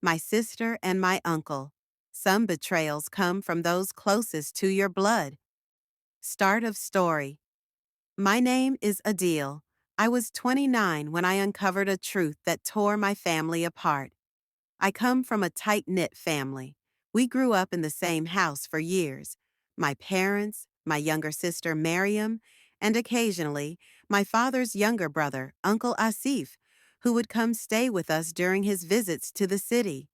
my sister, and my uncle. Some betrayals come from those closest to your blood. Start of story. My name is Adil. I was 29 when I uncovered a truth that tore my family apart. I come from a tight-knit family. We grew up in the same house for years. My parents, my younger sister Miriam, and occasionally, my father's younger brother, Uncle Asif, who would come stay with us during his visits to the city.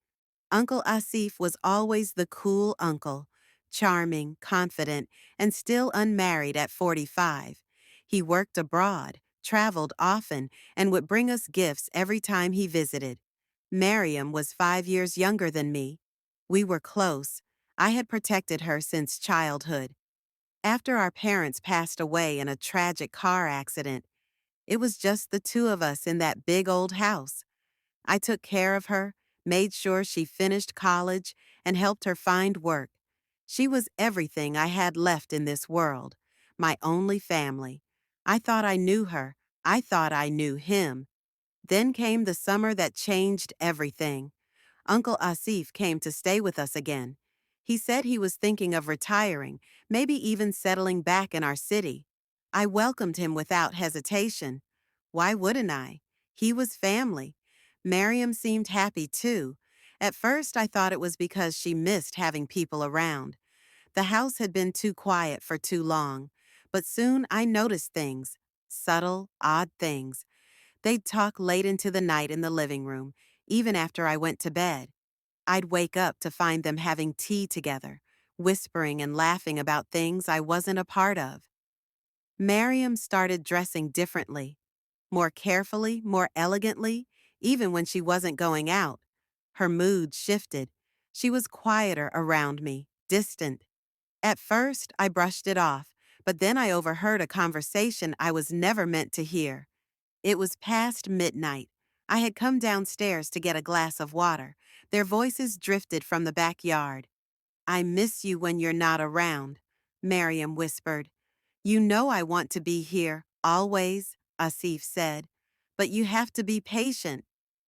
Uncle Asif was always the cool uncle, charming, confident, and still unmarried at 45. He worked abroad, traveled often, and would bring us gifts every time he visited. Miriam was 5 years younger than me. We were close. I had protected her since childhood. After our parents passed away in a tragic car accident, it was just the two of us in that big old house. I took care of her, made sure she finished college, and helped her find work. She was everything I had left in this world, my only family. I thought I knew her. I thought I knew him. Then came the summer that changed everything. Uncle Asif came to stay with us again. He said he was thinking of retiring, maybe even settling back in our city. I welcomed him without hesitation. Why wouldn't I? He was family. Miriam seemed happy too. At first, I thought it was because she missed having people around. The house had been too quiet for too long. But soon I noticed things, subtle, odd things. They'd talk late into the night in the living room, even after I went to bed. I'd wake up to find them having tea together, whispering and laughing about things I wasn't a part of. Miriam started dressing differently, more carefully, more elegantly, even when she wasn't going out. Her mood shifted. She was quieter around me, distant. At first, I brushed it off, but then I overheard a conversation I was never meant to hear. It was past midnight. I had come downstairs to get a glass of water. Their voices drifted from the backyard. I miss you when you're not around, Miriam whispered. You know I want to be here, always, Asif said. But you have to be patient.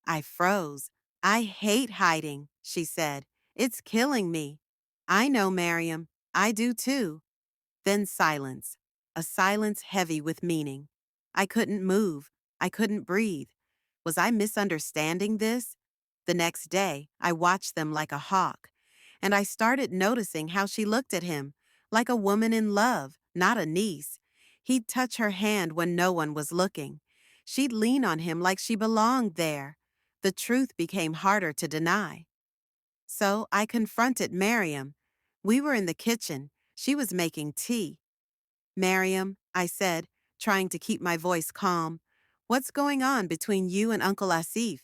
I froze. I hate hiding, she said. It's killing me. I know, Miriam. I do too. Then silence, a silence heavy with meaning. I couldn't move. I couldn't breathe. Was I misunderstanding this? The next day, I watched them like a hawk, and I started noticing how she looked at him, like a woman in love, not a niece. He'd touch her hand when no one was looking. She'd lean on him like she belonged there. The truth became harder to deny. So I confronted Miriam. We were in the kitchen. She was making tea. Miriam, I said, trying to keep my voice calm, what's going on between you and Uncle Asif?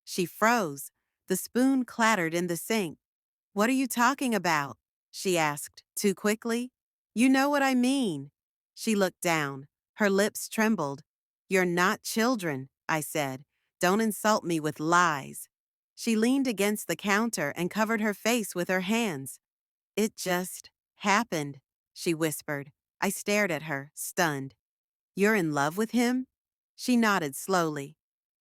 She froze. The spoon clattered in the sink. What are you talking about? She asked, too quickly. You know what I mean. She looked down. Her lips trembled. You're not children, I said. Don't insult me with lies. She leaned against the counter and covered her face with her hands. It just happened, she whispered. I stared at her, stunned. You're in love with him? She nodded slowly.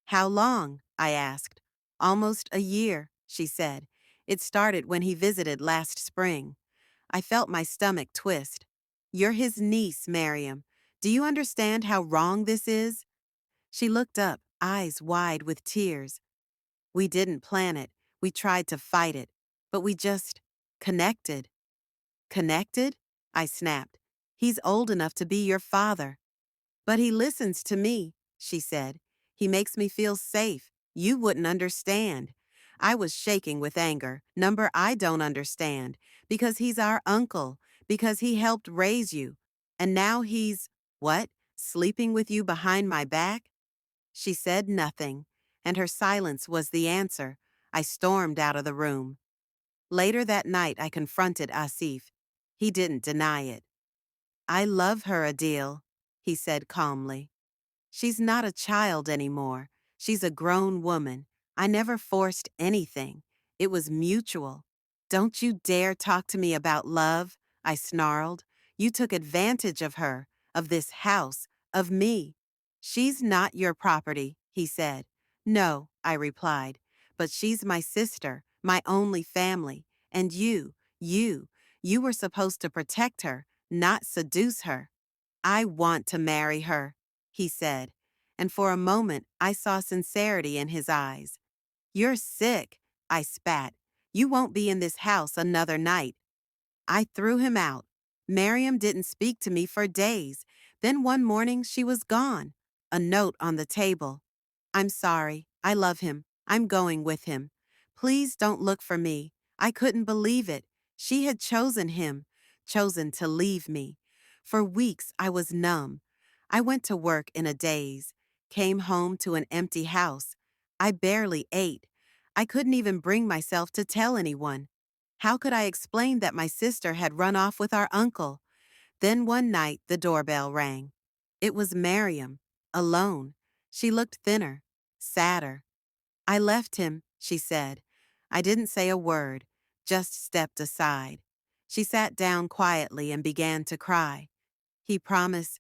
How long? I asked. Almost a year, she said. It started when he visited last spring. I felt my stomach twist. You're his niece, Miriam. Do you understand how wrong this is? She looked up, eyes wide with tears. We didn't plan it. We tried to fight it. But we just connected. Connected? I snapped. He's old enough to be your father. But he listens to me, she said. He makes me feel safe. You wouldn't understand. I was shaking with anger. Number I don't understand. Because he's our uncle. Because he helped raise you. And now he's, what? Sleeping with you behind my back? She said nothing, and her silence was the answer. I stormed out of the room. Later that night, I confronted Asif. He didn't deny it. I love her, Adil, he said calmly. She's not a child anymore. She's a grown woman. I never forced anything. It was mutual. Don't you dare talk to me about love, I snarled. You took advantage of her, of this house, of me. She's not your property, he said. No, I replied. But she's my sister, my only family, and you, you were supposed to protect her, not seduce her. I want to marry her, he said, and for a moment I saw sincerity in his eyes. You're sick, I spat. You won't be in this house another night. I threw him out. Miriam didn't speak to me for days. Then one morning she was gone. A note on the table. I'm sorry. I love him. I'm going with him. Please don't look for me. I couldn't believe it. She had chosen him, chosen to leave me. For weeks I was numb. I went to work in a daze, came home to an empty house. I barely ate. I couldn't even bring myself to tell anyone. How could I explain that my sister had run off with our uncle? Then one night the doorbell rang. It was Miriam, alone. She looked thinner, sadder. I left him, she said. I didn't say a word, just stepped aside. She sat down quietly and began to cry. He promised